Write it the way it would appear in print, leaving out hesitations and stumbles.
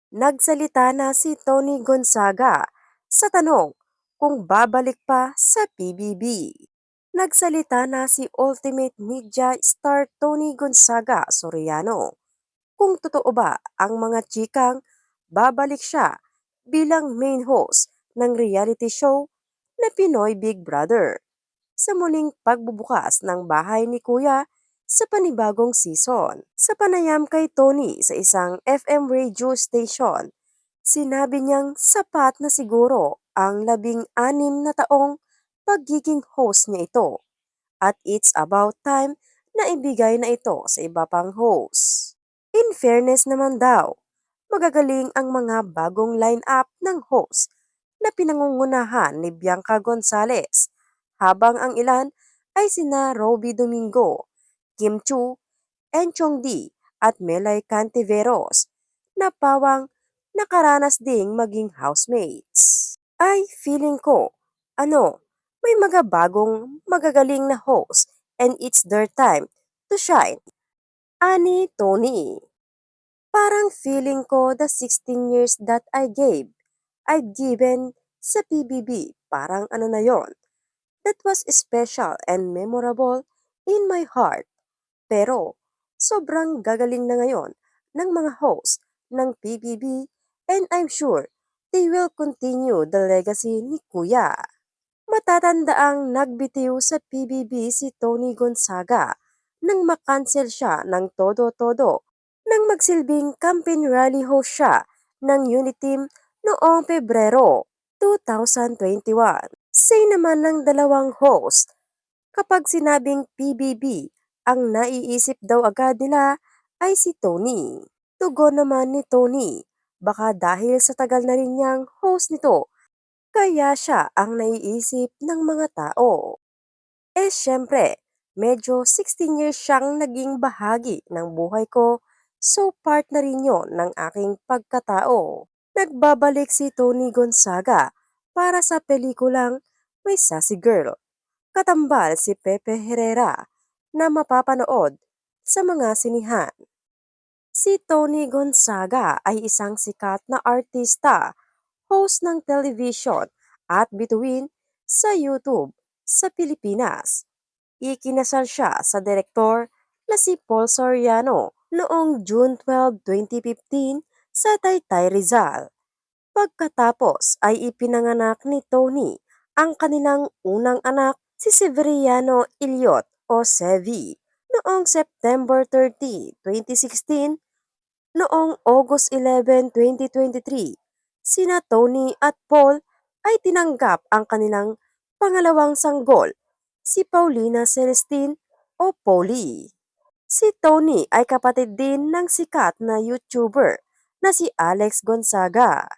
Nagsalita na si Tony Gonzaga sa tanong kung babalik pa sa PBB. Nagsalita na si Ultimate Media star Tony Gonzaga Soriano kung totoo ba ang mga chikang babalik siya bilang main host ng reality show na Pinoy Big Brother sa muling pagbubukas ng bahay ni Kuya sa panibagong season. Sa panayam kay Tony sa isang FM radio station, sinabi niyang sapat na siguro ang 16 na taong pagiging host niya ito at it's about time na ibigay na ito sa iba pang host. In fairness naman daw, magagaling ang mga bagong lineup ng host na pinangungunahan ni Bianca Gonzalez, habang ang ilan ay sina Roby Domingo, Kim Chu, Enchong D at Melay Cantiveros na pawang nakaranas ding maging housemates. Ay feeling ko, may mga bagong magagaling na host and it's their time to shine. Ani Tony. Parang feeling ko the 16 years that I've given sa PBB, parang ano na yon. That was special and memorable in my heart. Pero sobrang gagaling na ngayon ng mga host ng PBB and I'm sure they will continue the legacy ni Kuya. Matatandaang nagbitiw sa PBB si Tony Gonzaga nang makancel siya ng todo-todo nang magsilbing campaign rally host siya ng Uniteam noong Pebrero 2021. Say naman ng dalawang host, kapag sinabing PBB, ang naiisip daw agad nila ay si Tony. Tugon naman ni Tony, baka dahil sa tagal na rin niyang host nito, kaya siya ang naiisip ng mga tao. Eh syempre, medyo 16 years siyang naging bahagi ng buhay ko, so part na rin yon ng aking pagkatao. Nagbabalik si Tony Gonzaga para sa pelikulang May Sassy Girl. Katambal si Pepe Herrera na mapapanood sa mga sinihan. Si Tony Gonzaga ay isang sikat na artista, host ng television at bituin sa YouTube sa Pilipinas. Ikinasal siya sa direktor na si Paul Soriano noong June 12, 2015 sa Taytay, Rizal. Pagkatapos ay ipinanganak ni Tony ang kanilang unang anak, si Severiano Iliot o Sevi, noong September 30, 2016. Noong August 11, 2023, sina Tony at Paul ay tinanggap ang kanilang pangalawang sanggol, si Paulina Celestine o Polly. Si Tony ay kapatid din ng sikat na YouTuber na si Alex Gonzaga.